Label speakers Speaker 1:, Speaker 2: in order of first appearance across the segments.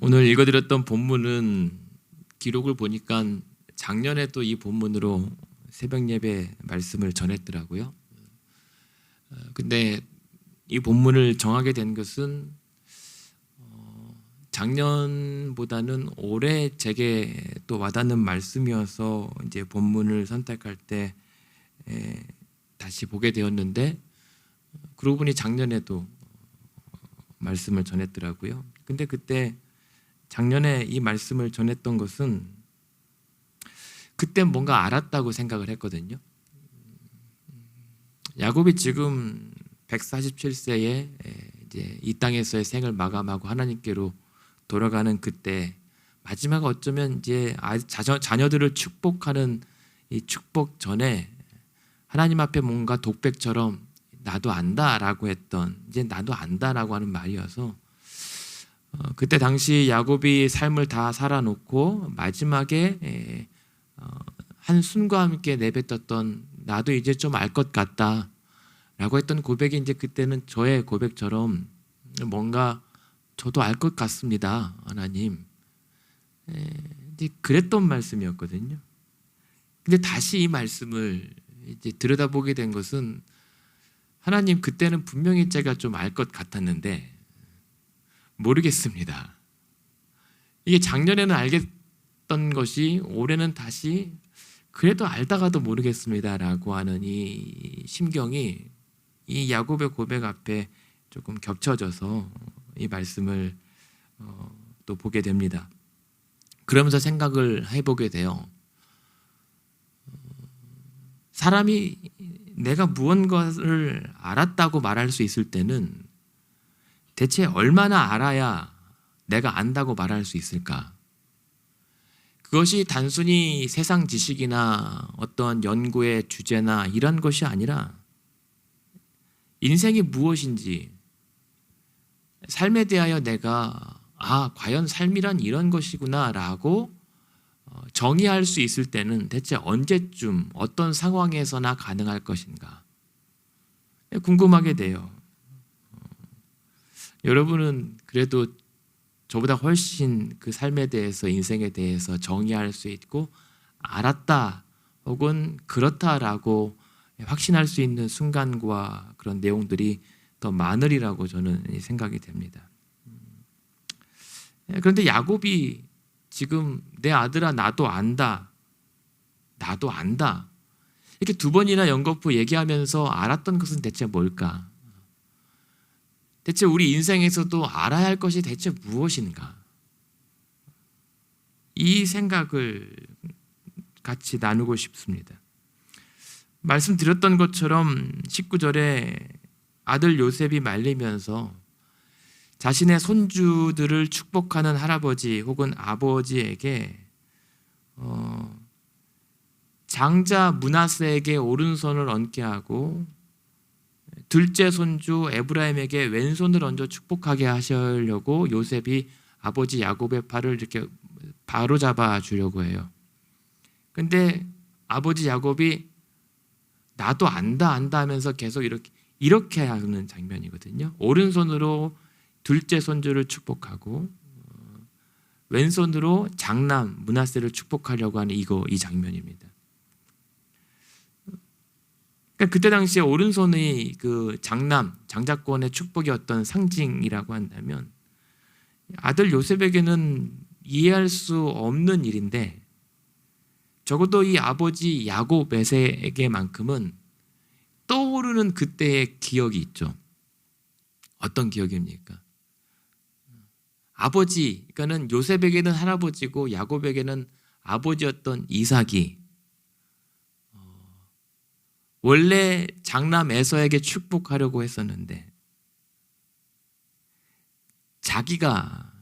Speaker 1: 오늘 읽어드렸던 본문은 기록을 보니까 작년에 또 이 본문으로 새벽 예배 말씀을 전했더라고요. 근데 이 본문을 정하게 된 것은 작년보다는 올해 제게 또 와닿는 말씀이어서 이제 본문을 선택할 때 다시 보게 되었는데, 그러고 보니 작년에도 말씀을 전했더라고요. 근데 그때 작년에 이 말씀을 전했던 것은 그때 뭔가 알았다고 생각을 했거든요. 야곱이 지금 147세에 이제 이 땅에서의 생을 마감하고 하나님께로 돌아가는 그때 마지막 어쩌면 이제 자녀들을 축복하는 이 축복 전에 하나님 앞에 뭔가 독백처럼 나도 안다라고 했던, 이제 나도 안다라고 하는 말이어서 그때 당시 야곱이 삶을 다 살아놓고 마지막에 한숨과 함께 내뱉었던 나도 이제 좀 알 것 같다 라고 했던 고백이 이제 그때는 저의 고백처럼 뭔가 저도 알 것 같습니다, 하나님. 이제 그랬던 말씀이었거든요. 근데 다시 이 말씀을 이제 들여다보게 된 것은, 하나님, 그때는 분명히 제가 좀 알 것 같았는데 모르겠습니다. 이게 작년에는 알겠던 것이 올해는 다시 그래도 알다가도 모르겠습니다라고 하는 이 심경이 이 야곱의 고백 앞에 조금 겹쳐져서 이 말씀을 또 보게 됩니다. 그러면서 생각을 해보게 돼요. 사람이 내가 무언가를 알았다고 말할 수 있을 때는 대체 얼마나 알아야 내가 안다고 말할 수 있을까? 그것이 단순히 세상 지식이나 어떤 연구의 주제나 이런 것이 아니라 인생이 무엇인지, 삶에 대하여 내가 과연 삶이란 이런 것이구나 라고 정의할 수 있을 때는 대체 언제쯤 어떤 상황에서나 가능할 것인가 궁금하게 돼요. 여러분은 그래도 저보다 훨씬 그 삶에 대해서, 인생에 대해서 정의할 수 있고 알았다 혹은 그렇다라고 확신할 수 있는 순간과 그런 내용들이 더 많으리라고 저는 생각이 됩니다. 그런데 야곱이 지금 내 아들아 나도 안다, 나도 안다 이렇게 두 번이나 연거푸 얘기하면서 알았던 것은 대체 뭘까? 대체 우리 인생에서도 알아야 할 것이 대체 무엇인가? 이 생각을 같이 나누고 싶습니다. 말씀드렸던 것처럼 19절에 아들 요셉이 말리면서 자신의 손주들을 축복하는 할아버지 혹은 아버지에게 장자 므낫세에게 오른손을 얹게 하고 둘째 손주 에브라임에게 왼손을 얹어 축복하게 하시려고 요셉이 아버지 야곱의 팔을 이렇게 바로잡아 주려고 해요. 근데 아버지 야곱이 나도 안다 하면서 계속 이렇게 하는 장면이거든요. 오른손으로 둘째 손주를 축복하고 왼손으로 장남 므낫세를 축복하려고 하는 이 장면입니다. 그러니까 그때 당시에 오른손이 그 장자권의 축복이 어떤 상징이라고 한다면, 아들 요셉에게는 이해할 수 없는 일인데 적어도 이 아버지 야곱에게만큼은 떠오르는 그때의 기억이 있죠. 어떤 기억입니까? 아버지, 그러니까는 요셉에게는 할아버지고 야곱에게는 아버지였던 이삭이 원래 장남 에서에게 축복하려고 했었는데 자기가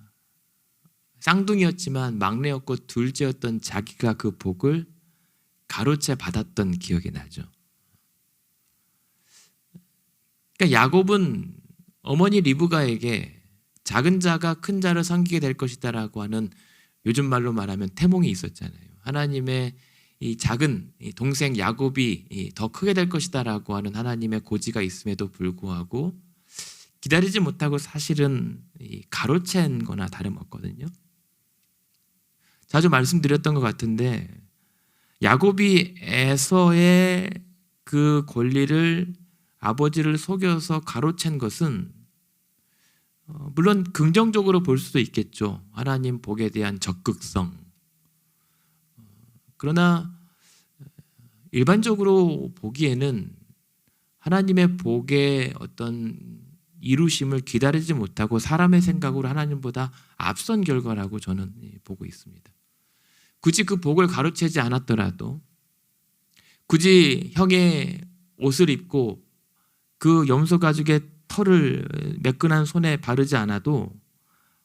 Speaker 1: 쌍둥이였지만 막내였고 둘째였던 자기가 그 복을 가로채 받았던 기억이 나죠. 그러니까 야곱은 어머니 리브가에게 작은 자가 큰 자를 섬기게 될 것이다라고 하는, 요즘 말로 말하면 태몽이 있었잖아요. 하나님의 이 작은 동생 야곱이 더 크게 될 것이다라고 하는 하나님의 고지가 있음에도 불구하고 기다리지 못하고 사실은 가로챈 거나 다름없거든요. 자주 말씀드렸던 것 같은데 야곱이 에서의 그 권리를 아버지를 속여서 가로챈 것은 물론 긍정적으로 볼 수도 있겠죠. 하나님 복에 대한 적극성. 그러나 일반적으로 보기에는 하나님의 복의 어떤 이루심을 기다리지 못하고 사람의 생각으로 하나님보다 앞선 결과라고 저는 보고 있습니다. 굳이 그 복을 가로채지 않았더라도 굳이 형의 옷을 입고 그 염소 가죽의 털을 매끈한 손에 바르지 않아도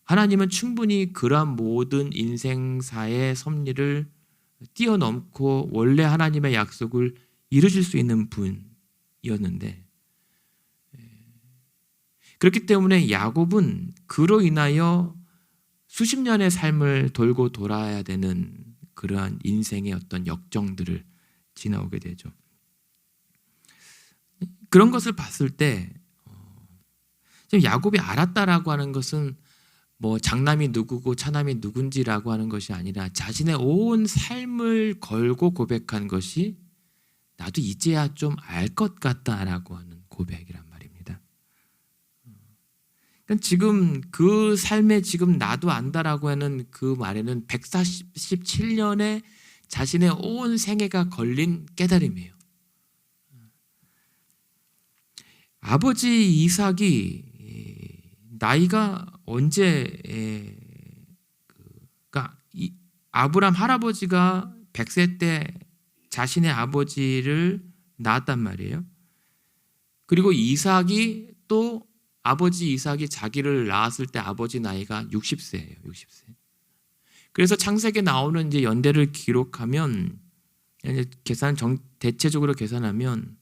Speaker 1: 하나님은 충분히 그러한 모든 인생사의 섭리를 뛰어넘고 원래 하나님의 약속을 이루실 수 있는 분이었는데, 그렇기 때문에 야곱은 그로 인하여 수십 년의 삶을 돌고 돌아야 되는 그러한 인생의 어떤 역정들을 지나오게 되죠. 그런 것을 봤을 때 지금 야곱이 알았다라고 하는 것은 뭐 장남이 누구고 차남이 누군지라고 하는 것이 아니라 자신의 온 삶을 걸고 고백한 것이 나도 이제야 좀 알 것 같다라고 하는 고백이란 말입니다. 그러니까 지금 그 삶에 지금 나도 안다라고 하는 그 말에는 147년의 자신의 온 생애가 걸린 깨달음이에요. 아버지 이삭이 나이가 언제 그러니까 아브람 할아버지가 100세 때 자신의 아버지를 낳았단 말이에요. 그리고 이삭이 또 아버지 이삭이 자기를 낳았을 때 아버지 나이가 60세예요. 60세. 그래서 창세기에 나오는 이제 연대를 기록하면 대체적으로 계산하면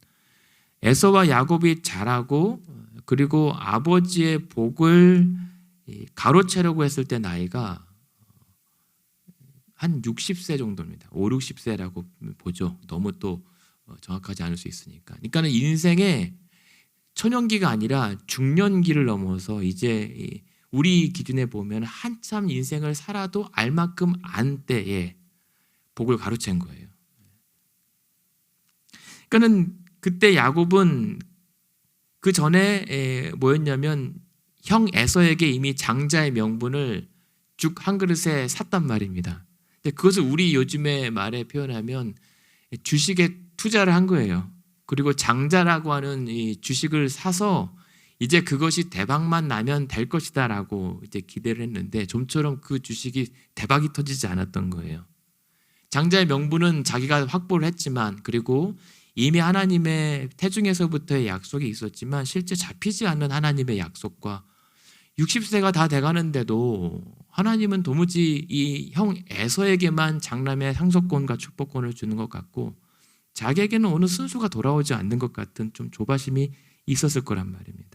Speaker 1: 에서와 야곱이 자라고 그리고 아버지의 복을 가로채려고 했을 때 나이가 한 60세 정도입니다. 5, 60세라고 보죠. 너무 또 정확하지 않을 수 있으니까. 그러니까는 인생의 초년기가 아니라 중년기를 넘어서 이제 우리 기준에 보면 한참 인생을 살아도 알 만큼 안 때에 복을 가로챈 거예요. 그러니까는 그때 야곱은 그 전에 뭐였냐면 형 에서에게 이미 장자의 명분을 죽 한 그릇에 샀단 말입니다. 그것을 우리 요즘의 말에 표현하면 주식에 투자를 한 거예요. 그리고 장자라고 하는 이 주식을 사서 이제 그것이 대박만 나면 될 것이다라고 이제 기대를 했는데 좀처럼 그 주식이 대박이 터지지 않았던 거예요. 장자의 명분은 자기가 확보를 했지만 그리고 이미 하나님의 태중에서부터의 약속이 있었지만 실제 잡히지 않는 하나님의 약속과 60세가 다 돼가는데도 하나님은 도무지 이 형 에서에게만 장남의 상속권과 축복권을 주는 것 같고 자기에게는 어느 순수가 돌아오지 않는 것 같은 좀 조바심이 있었을 거란 말입니다.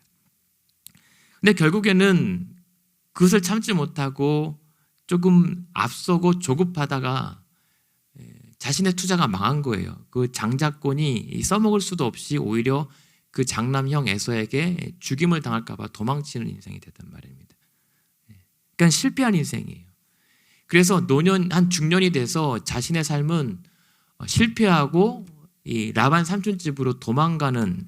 Speaker 1: 근데 결국에는 그것을 참지 못하고 조금 앞서고 조급하다가 자신의 투자가 망한 거예요. 그 장자권이 써먹을 수도 없이 오히려 그 장남형 에서에게 죽임을 당할까 봐 도망치는 인생이 됐단 말입니다. 그러니까 실패한 인생이에요. 그래서 노년 한 중년이 돼서 자신의 삶은 실패하고 이 라반 삼촌 집으로 도망가는,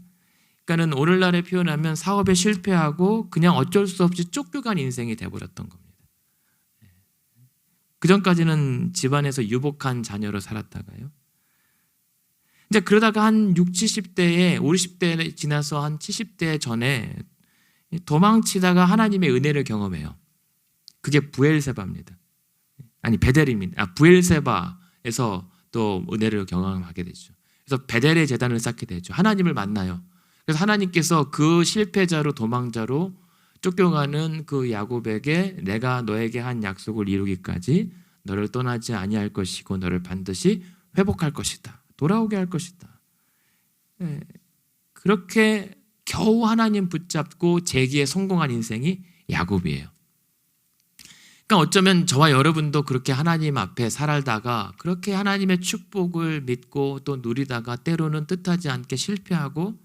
Speaker 1: 그러니까는 오늘날에 표현하면 사업에 실패하고 그냥 어쩔 수 없이 쫓겨간 인생이 돼버렸던 겁니다. 그 전까지는 집안에서 유복한 자녀로 살았다가요. 이제 그러다가 한 60, 70대에 50대 지나서 한 70대 전에 도망치다가 하나님의 은혜를 경험해요. 그게 부엘세바입니다. 아니 베델입니다. 부엘세바에서 또 은혜를 경험하게 되죠. 그래서 베델의 제단을 쌓게 되죠. 하나님을 만나요. 그래서 하나님께서 그 실패자로 도망자로 쫓겨가는 그 야곱에게 내가 너에게 한 약속을 이루기까지 너를 떠나지 아니할 것이고 너를 반드시 회복할 것이다. 돌아오게 할 것이다. 그렇게 겨우 하나님 붙잡고 재기에 성공한 인생이 야곱이에요. 그러니까 어쩌면 저와 여러분도 그렇게 하나님 앞에 살다가 그렇게 하나님의 축복을 믿고 또 누리다가 때로는 뜻하지 않게 실패하고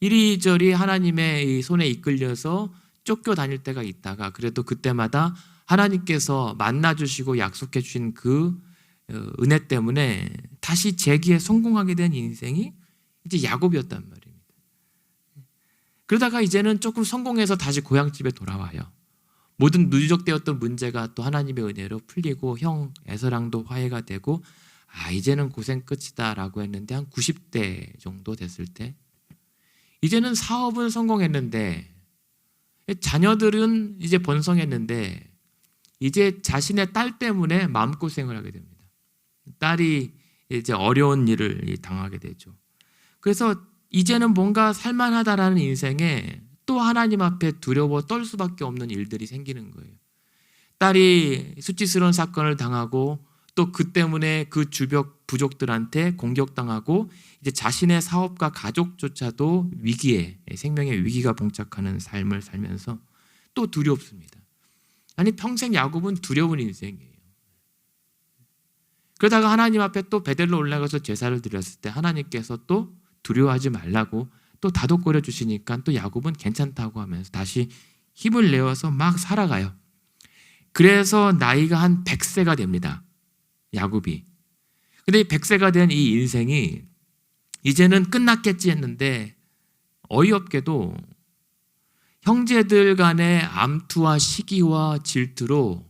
Speaker 1: 이리저리 하나님의 이 손에 이끌려서 쫓겨 다닐 때가 있다가 그래도 그때마다 하나님께서 만나주시고 약속해 주신 그 은혜 때문에 다시 재기에 성공하게 된 인생이 이제 야곱이었단 말입니다. 그러다가 이제는 조금 성공해서 다시 고향집에 돌아와요. 모든 누적되었던 문제가 또 하나님의 은혜로 풀리고 형 에서랑도 화해가 되고 이제는 고생 끝이다 라고 했는데 한 90대 정도 됐을 때 이제는 사업은 성공했는데 자녀들은 이제 번성했는데 이제 자신의 딸 때문에 마음고생을 하게 됩니다. 딸이 이제 어려운 일을 당하게 되죠. 그래서 이제는 뭔가 살만하다라는 인생에 또 하나님 앞에 두려워 떨 수밖에 없는 일들이 생기는 거예요. 딸이 수치스러운 사건을 당하고 또 그 때문에 그 주변 부족들한테 공격당하고 이제 자신의 사업과 가족조차도 위기에 생명의 위기가 봉착하는 삶을 살면서 또 두렵습니다. 아니 평생 야곱은 두려운 인생이에요. 그러다가 하나님 앞에 또 베델로 올라가서 제사를 드렸을 때 하나님께서 또 두려워하지 말라고 또 다독거려 주시니까 또 야곱은 괜찮다고 하면서 다시 힘을 내어서 막 살아가요. 그래서 나이가 한 100세가 됩니다. 야곱이. 근데 이 100세가 된 이 인생이 이제는 끝났겠지 했는데 어이없게도 형제들 간의 암투와 시기와 질투로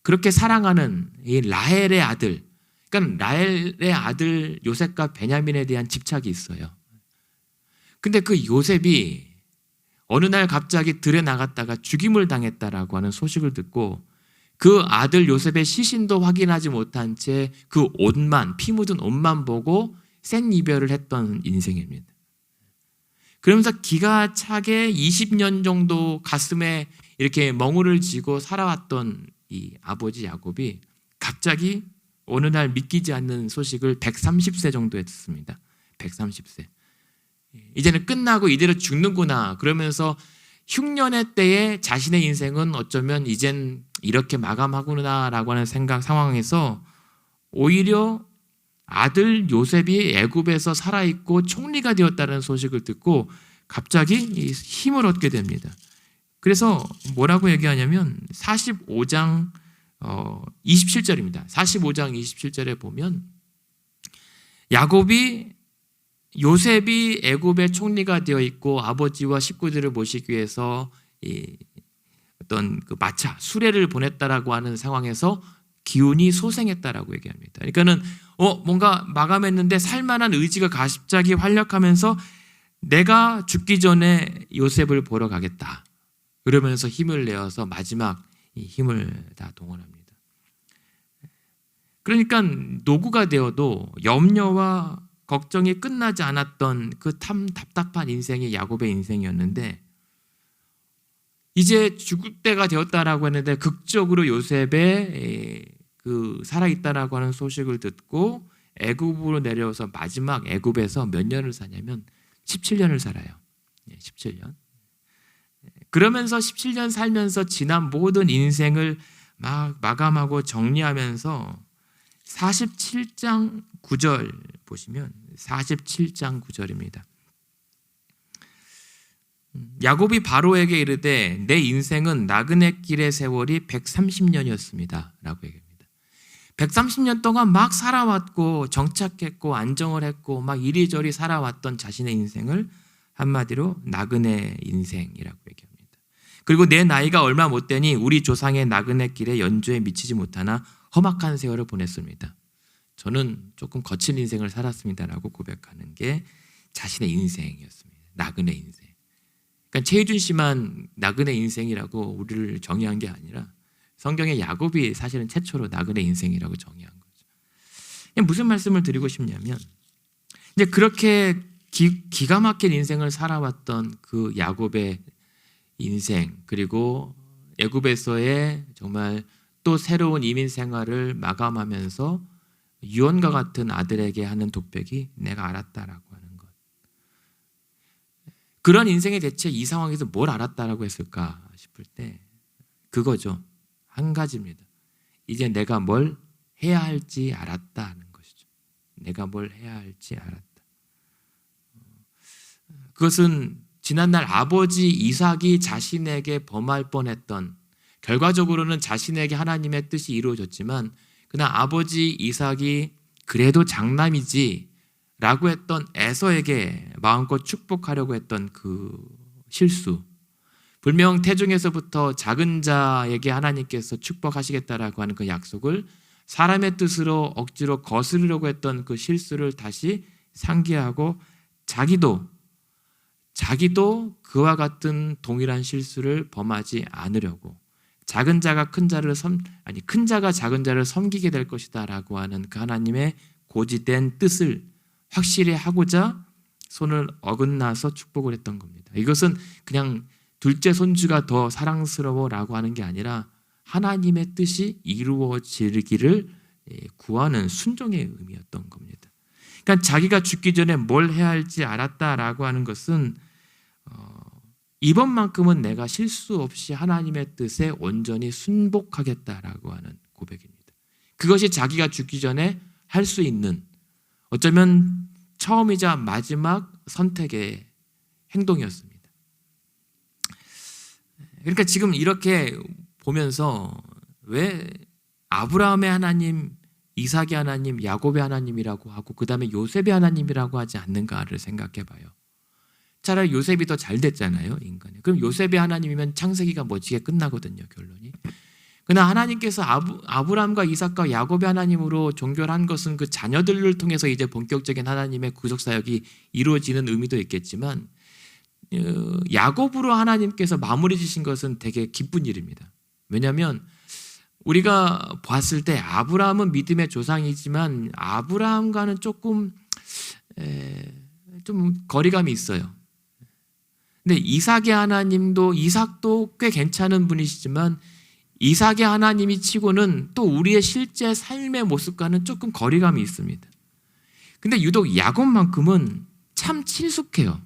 Speaker 1: 그렇게 사랑하는 이 라헬의 아들, 그러니까 라헬의 아들 요셉과 베냐민에 대한 집착이 있어요. 근데 그 요셉이 어느 날 갑자기 들에 나갔다가 죽임을 당했다라고 하는 소식을 듣고 그 아들 요셉의 시신도 확인하지 못한 채 그 옷만, 피 묻은 옷만 보고 생이별을 했던 인생입니다. 그러면서 기가 차게 20년 정도 가슴에 이렇게 멍울을 쥐고 살아왔던 이 아버지 야곱이 갑자기 어느 날 믿기지 않는 소식을 130세 정도에 듣습니다. 130세. 이제는 끝나고 이대로 죽는구나. 그러면서 흉년의 때에 자신의 인생은 어쩌면 이젠 이렇게 마감하구나라고 하는 상황에서 오히려 아들 요셉이 애굽에서 살아있고 총리가 되었다는 소식을 듣고 갑자기 힘을 얻게 됩니다. 그래서 뭐라고 얘기하냐면 45장 27절입니다. 45장 27절에 보면 요셉이 애굽의 총리가 되어 있고 아버지와 식구들을 모시기 위해서 어떤 그 마차 수레를 보냈다라고 하는 상황에서 기운이 소생했다라고 얘기합니다. 그러니까는 뭔가 마감했는데 살만한 의지가 갑자기 활력하면서 내가 죽기 전에 요셉을 보러 가겠다. 그러면서 힘을 내어서 마지막 힘을 다 동원합니다. 그러니까 노구가 되어도 염려와 걱정이 끝나지 않았던 그 답답한 인생이 야곱의 인생이었는데 이제 죽을 때가 되었다라고 했는데 극적으로 요셉의 그 살아있다라고 하는 소식을 듣고 애굽으로 내려와서 마지막 애굽에서 몇 년을 사냐면 17년을 살아요. 17년. 그러면서 17년 살면서 지난 모든 인생을 막 마감하고 정리하면서 47장 9절 보시면 47장 9절입니다. 야곱이 바로에게 이르되 내 인생은 나그네 길의 세월이 130년이었습니다. 라고 얘기합니다. 130년 동안 막 살아왔고 정착했고 안정을 했고 막 이리저리 살아왔던 자신의 인생을 한마디로 나그네 인생이라고 얘기합니다. 그리고 내 나이가 얼마 못 되니 우리 조상의 나그네 길에 연조에 미치지 못하나 험악한 세월을 보냈습니다. 저는 조금 거친 인생을 살았습니다라고 고백하는 게 자신의 인생이었습니다. 나그네 인생. 그러니까 최희준 씨만 나그네 인생이라고 우리를 정의한 게 아니라 성경의 야곱이 사실은 최초로 나그네 인생이라고 정의한 거죠. 무슨 말씀을 드리고 싶냐면 이제 그렇게 기가 막힌 인생을 살아왔던 그 야곱의 인생 그리고 애굽에서의 정말 또 새로운 이민 생활을 마감하면서 유언과 같은 아들에게 하는 독백이 내가 알았다라고 하는 것. 그런 인생에 대체 이 상황에서 뭘 알았다라고 했을까 싶을 때 그거죠. 한 가지입니다. 이제 내가 뭘 해야 할지 알았다는 것이죠. 내가 뭘 해야 할지 알았다. 그것은 지난날 아버지 이삭이 자신에게 범할 뻔했던, 결과적으로는 자신에게 하나님의 뜻이 이루어졌지만 그러나 아버지 이삭이 그래도 장남이지 라고 했던 에서에게 마음껏 축복하려고 했던 그 실수, 불명 태중에서부터 작은 자에게 하나님께서 축복하시겠다라고 하는 그 약속을 사람의 뜻으로 억지로 거스르려고 했던 그 실수를 다시 상기하고 자기도 그와 같은 동일한 실수를 범하지 않으려고, 큰 자가 작은 자를 섬기게 될 것이다라고 하는 그 하나님의 고지된 뜻을 확실히 하고자 손을 어긋나서 축복을 했던 겁니다. 이것은 그냥 둘째 손주가 더 사랑스러워라고 하는 게 아니라 하나님의 뜻이 이루어지기를 구하는 순종의 의미였던 겁니다. 그러니까 자기가 죽기 전에 뭘 해야 할지 알았다라고 하는 것은 이번만큼은 내가 실수 없이 하나님의 뜻에 온전히 순복하겠다라고 하는 고백입니다. 그것이 자기가 죽기 전에 할 수 있는, 어쩌면 처음이자 마지막 선택의 행동이었습니다. 그러니까 지금 이렇게 보면서 왜 아브라함의 하나님, 이삭의 하나님, 야곱의 하나님이라고 하고 그 다음에 요셉의 하나님이라고 하지 않는가를 생각해 봐요. 차라리 요셉이 더 잘 됐잖아요, 인간이. 그럼 요셉의 하나님이면 창세기가 멋지게 끝나거든요, 결론이. 그러나 하나님께서 아브라함과 이삭과 야곱의 하나님으로 종교를 한 것은 그 자녀들을 통해서 이제 본격적인 하나님의 구속 사역이 이루어지는 의미도 있겠지만, 야곱으로 하나님께서 마무리 지신 것은 되게 기쁜 일입니다. 왜냐하면 우리가 봤을 때 아브라함은 믿음의 조상이지만 아브라함과는 조금 좀 거리감이 있어요. 근데 이삭도 꽤 괜찮은 분이시지만 이삭의 하나님이 치고는 또 우리의 실제 삶의 모습과는 조금 거리감이 있습니다. 근데 유독 야곱만큼은 참 친숙해요.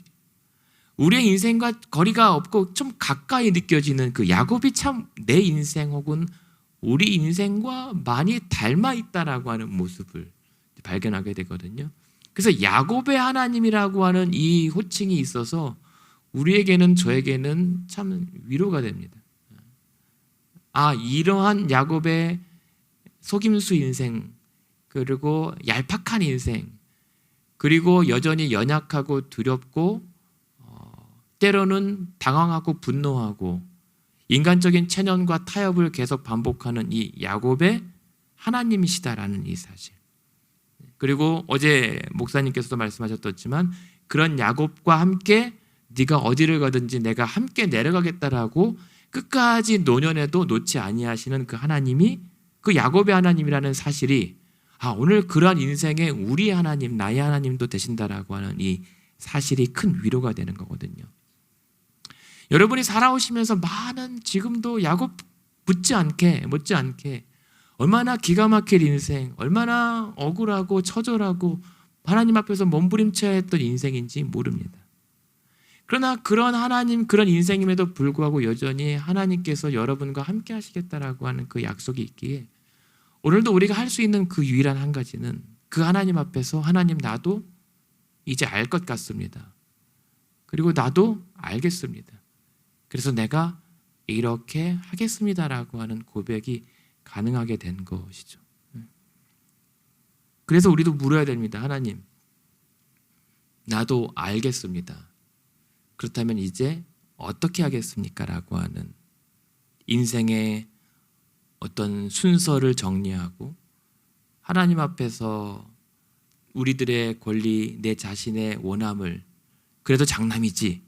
Speaker 1: 우리의 인생과 거리가 없고 좀 가까이 느껴지는 그 야곱이 참 내 인생 혹은 우리 인생과 많이 닮아 있다라고 하는 모습을 발견하게 되거든요. 그래서 야곱의 하나님이라고 하는 이 호칭이 있어서 우리에게는, 저에게는 참 위로가 됩니다. 이러한 야곱의 속임수 인생, 그리고 얄팍한 인생, 그리고 여전히 연약하고 두렵고 때로는 당황하고 분노하고 인간적인 체념과 타협을 계속 반복하는 이 야곱의 하나님이시다라는 이 사실. 그리고 어제 목사님께서도 말씀하셨지만 그런 야곱과 함께 네가 어디를 가든지 내가 함께 내려가겠다라고 끝까지 노년에도 놓지 아니하시는 그 하나님이, 그 야곱의 하나님이라는 사실이 오늘 그러한 인생에 우리 하나님, 나의 하나님도 되신다라고 하는 이 사실이 큰 위로가 되는 거거든요. 여러분이 살아오시면서 많은, 지금도 야곱 못지않게 얼마나 기가 막힐 인생, 얼마나 억울하고 처절하고 하나님 앞에서 몸부림쳐야 했던 인생인지 모릅니다. 그러나 그런 인생임에도 불구하고 여전히 하나님께서 여러분과 함께 하시겠다라고 하는 그 약속이 있기에 오늘도 우리가 할 수 있는 그 유일한 한 가지는 그 하나님 앞에서 하나님, 나도 이제 알 것 같습니다. 그리고 나도 알겠습니다. 그래서 내가 이렇게 하겠습니다라고 하는 고백이 가능하게 된 것이죠. 그래서 우리도 물어야 됩니다. 하나님, 나도 알겠습니다. 그렇다면 이제 어떻게 하겠습니까? 라고 하는 인생의 어떤 순서를 정리하고 하나님 앞에서 우리들의 권리, 내 자신의 원함을, 그래도 장남이지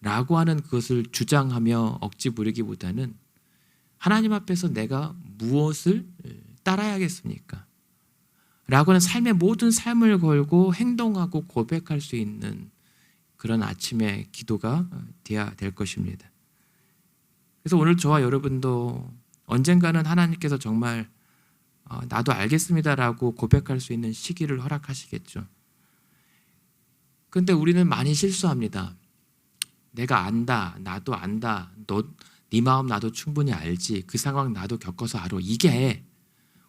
Speaker 1: 라고 하는 그것을 주장하며 억지 부리기보다는 하나님 앞에서 내가 무엇을 따라야겠습니까? 라고 하는 삶의 모든 삶을 걸고 행동하고 고백할 수 있는 그런 아침의 기도가 되어야 될 것입니다. 그래서 오늘 저와 여러분도 언젠가는 하나님께서 정말 나도 알겠습니다라고 고백할 수 있는 시기를 허락하시겠죠. 그런데 우리는 많이 실수합니다. 내가 안다, 나도 안다, 네 마음 나도 충분히 알지, 그 상황 나도 겪어서 알아, 이게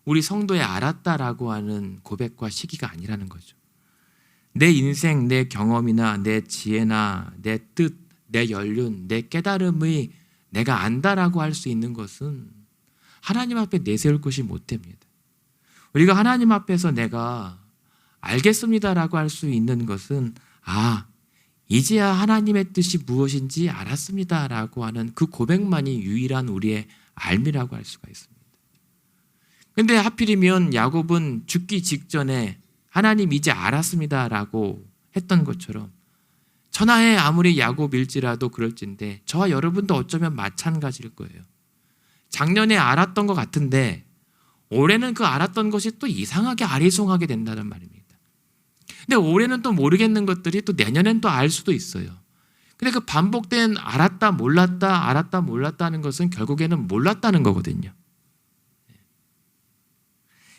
Speaker 1: 우리 성도의 알았다라고 하는 고백과 시기가 아니라는 거죠. 내 인생, 내 경험이나 내 지혜나 내 뜻, 내 연륜, 내 깨달음의 내가 안다라고 할 수 있는 것은 하나님 앞에 내세울 것이 못 됩니다. 우리가 하나님 앞에서 내가 알겠습니다라고 할 수 있는 것은 이제야 하나님의 뜻이 무엇인지 알았습니다라고 하는 그 고백만이 유일한 우리의 알미라고 할 수가 있습니다. 그런데 하필이면 야곱은 죽기 직전에 하나님 이제 알았습니다라고 했던 것처럼 천하에 아무리 야곱일지라도 그럴진데 저와 여러분도 어쩌면 마찬가지일 거예요. 작년에 알았던 것 같은데 올해는 그 알았던 것이 또 이상하게 아리송하게 된다는 말입니다. 근데 올해는 또 모르겠는 것들이 또 내년엔 또 알 수도 있어요. 근데 그 반복된 알았다 몰랐다 알았다 몰랐다 하는 것은 결국에는 몰랐다는 거거든요.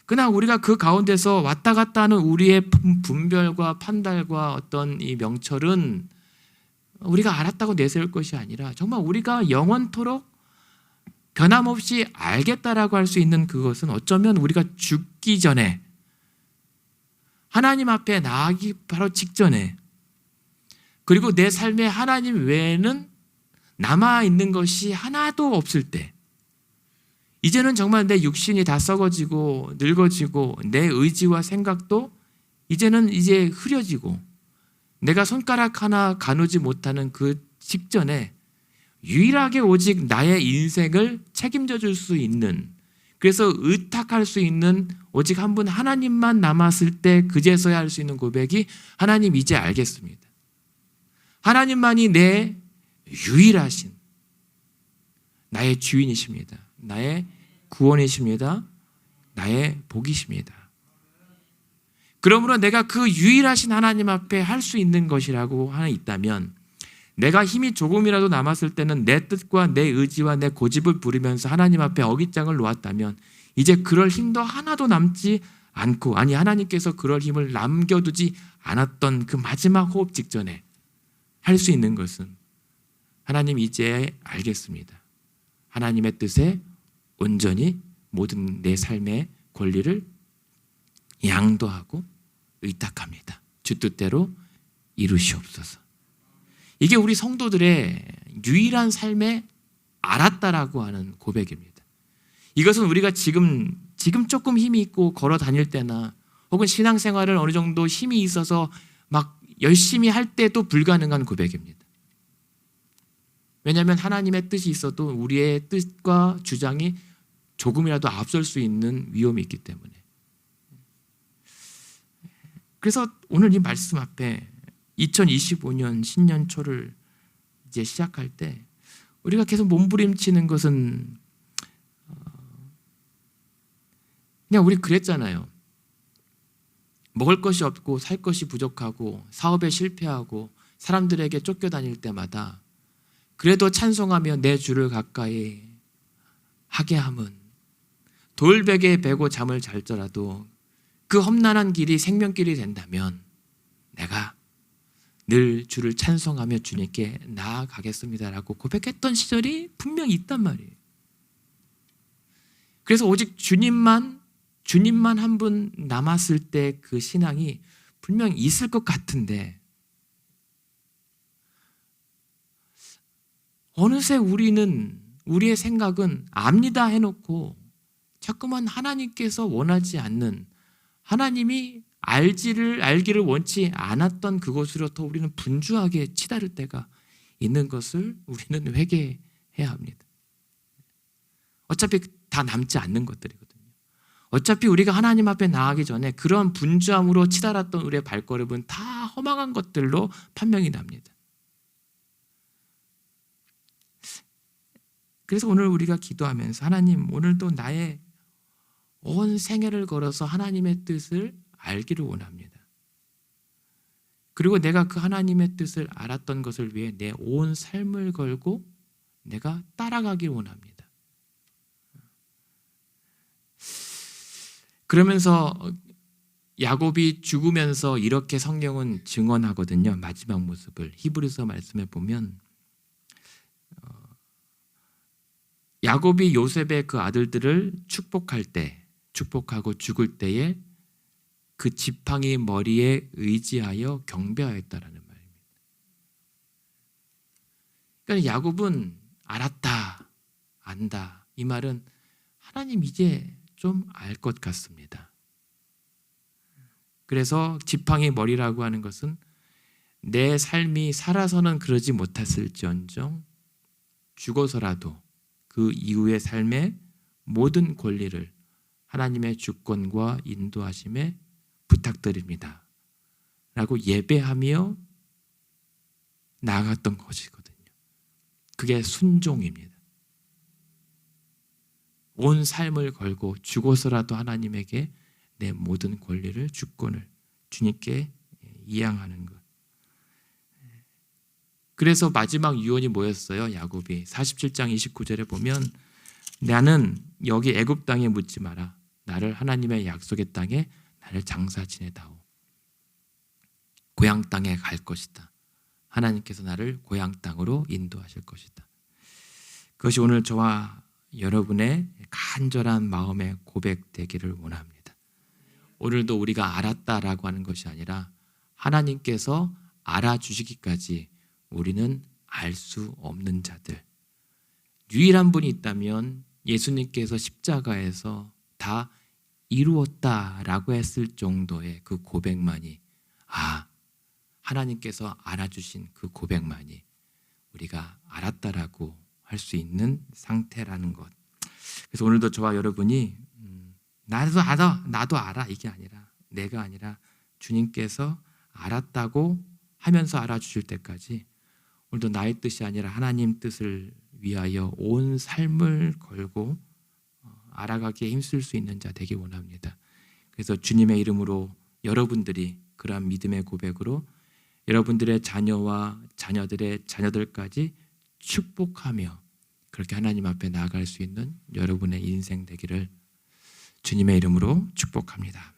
Speaker 1: 그러나 우리가 그 가운데서 왔다 갔다 하는 우리의 분별과 판단과 어떤 이 명철은 우리가 알았다고 내세울 것이 아니라 정말 우리가 영원토록 변함없이 알겠다라고 할 수 있는 그것은 어쩌면 우리가 죽기 전에 하나님 앞에 나가기 바로 직전에 그리고 내 삶에 하나님 외에는 남아있는 것이 하나도 없을 때 이제는 정말 내 육신이 다 썩어지고 늙어지고 내 의지와 생각도 이제는 이제 흐려지고 내가 손가락 하나 가누지 못하는 그 직전에 유일하게 오직 나의 인생을 책임져 줄 수 있는 그래서 의탁할 수 있는 오직 한 분 하나님만 남았을 때 그제서야 할 수 있는 고백이 하나님 이제 알겠습니다. 하나님만이 내 유일하신 나의 주인이십니다. 나의 구원이십니다. 나의 복이십니다. 그러므로 내가 그 유일하신 하나님 앞에 할 수 있는 것이라고 하나 있다면 내가 힘이 조금이라도 남았을 때는 내 뜻과 내 의지와 내 고집을 부리면서 하나님 앞에 어깃장을 놓았다면 이제 그럴 힘도 하나도 남지 않고 하나님께서 그럴 힘을 남겨두지 않았던 그 마지막 호흡 직전에 할 수 있는 것은 하나님 이제 알겠습니다. 하나님의 뜻에 온전히 모든 내 삶의 권리를 양도하고 의탁합니다. 주 뜻대로 이루시옵소서. 이게 우리 성도들의 유일한 삶에 알았다라고 하는 고백입니다. 이것은 우리가 지금 조금 힘이 있고 걸어 다닐 때나 혹은 신앙생활을 어느 정도 힘이 있어서 막 열심히 할 때도 불가능한 고백입니다. 왜냐하면 하나님의 뜻이 있어도 우리의 뜻과 주장이 조금이라도 앞설 수 있는 위험이 있기 때문에. 그래서 오늘 이 말씀 앞에 2025년 신년 초를 이제 시작할 때 우리가 계속 몸부림치는 것은 그냥 우리 그랬잖아요. 먹을 것이 없고 살 것이 부족하고 사업에 실패하고 사람들에게 쫓겨다닐 때마다 그래도 찬송하며 내 주를 가까이 하게 함은 돌베개에 베고 잠을 잘더라도 그 험난한 길이 생명길이 된다면 내가 늘 주를 찬송하며 주님께 나아가겠습니다라고 고백했던 시절이 분명히 있단 말이에요. 그래서 오직 주님만 한 분 남았을 때 그 신앙이 분명히 있을 것 같은데 어느새 우리의 생각은 압니다 해놓고 자꾸만 하나님께서 원하지 않는 하나님이 알기를 원치 않았던 그곳으로 더 우리는 분주하게 치달을 때가 있는 것을 우리는 회개해야 합니다. 어차피 다 남지 않는 것들이거든요. 어차피 우리가 하나님 앞에 나가기 전에 그런 분주함으로 치달았던 우리의 발걸음은 다 허망한 것들로 판명이 납니다. 그래서 오늘 우리가 기도하면서 하나님 오늘도 나의 온 생애를 걸어서 하나님의 뜻을 알기를 원합니다. 그리고 내가 그 하나님의 뜻을 알았던 것을 위해 내 온 삶을 걸고 내가 따라가길 원합니다. 그러면서 야곱이 죽으면서 이렇게 성경은 증언하거든요. 마지막 모습을 히브리서 말씀에 보면 야곱이 요셉의 그 아들들을 축복하고 죽을 때에 그 지팡이 머리에 의지하여 경배하였다라는 말입니다. 그러니까 야곱은 알았다, 안다. 이 말은 하나님 이제 좀 알 것 같습니다. 그래서 지팡이 머리라고 하는 것은 내 삶이 살아서는 그러지 못했을지언정 죽어서라도 그 이후의 삶의 모든 권리를 하나님의 주권과 인도하심에 부탁드립니다 라고 예배하며 나아갔던 것이거든요. 그게 순종입니다. 온 삶을 걸고 죽어서라도 하나님에게 내 모든 권리를, 주권을 주님께 이양하는 것. 그래서 마지막 유언이 뭐였어요? 야곱이 47장 29절에 보면 나는 여기 애굽 땅에 묻지 마라. 나를 하나님의 약속의 땅에 나를 장사 지내다오. 고향 땅에 갈 것이다. 하나님께서 나를 고향 땅으로 인도하실 것이다. 그것이 오늘 저와 여러분의 간절한 마음의 고백 되기를 원합니다. 오늘도 우리가 알았다라고 하는 것이 아니라 하나님께서 알아주시기까지 우리는 알 수 없는 자들. 유일한 분이 있다면 예수님께서 십자가에서 다 이루었다라고 했을 정도의 그 고백만이, 하나님께서 알아주신 그 고백만이 우리가 알았다라고 할 수 있는 상태라는 것. 그래서 오늘도 저와 여러분이 나도 알아 이게 아니라, 내가 아니라 주님께서 알았다고 하면서 알아주실 때까지 오늘도 나의 뜻이 아니라 하나님 뜻을 위하여 온 삶을 걸고 알아가기에 힘쓸 수 있는 자 되기 원합니다. 그래서 주님의 이름으로 여러분들이 그러한 믿음의 고백으로 여러분들의 자녀와 자녀들의 자녀들까지 축복하며 그렇게 하나님 앞에 나아갈 수 있는 여러분의 인생 되기를 주님의 이름으로 축복합니다.